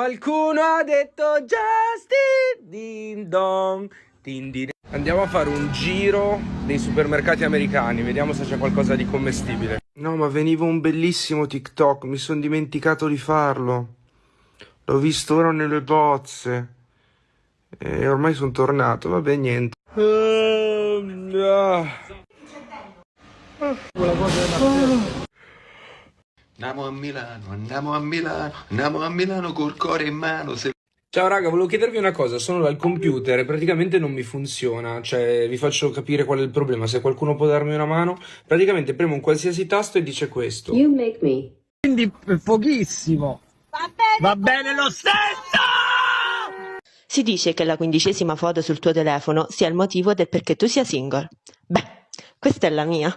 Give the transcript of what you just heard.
Qualcuno ha detto Justin Ding Dong. Andiamo a fare un giro nei supermercati americani, vediamo se c'è qualcosa di commestibile. No, ma veniva un bellissimo TikTok, mi sono dimenticato di farlo. L'ho visto ora nelle bozze. E ormai sono tornato, vabbè, niente. Andiamo a Milano, andiamo a Milano, andiamo a Milano col cuore in mano. Ciao raga, volevo chiedervi una cosa, sono dal computer e praticamente non mi funziona, cioè vi faccio capire qual è il problema, se qualcuno può darmi una mano, praticamente premo un qualsiasi tasto e dice questo. You make me. Quindi pochissimo. Va bene lo stesso! Si dice che la 15ª foto sul tuo telefono sia il motivo del perché tu sia single. Beh, questa è la mia.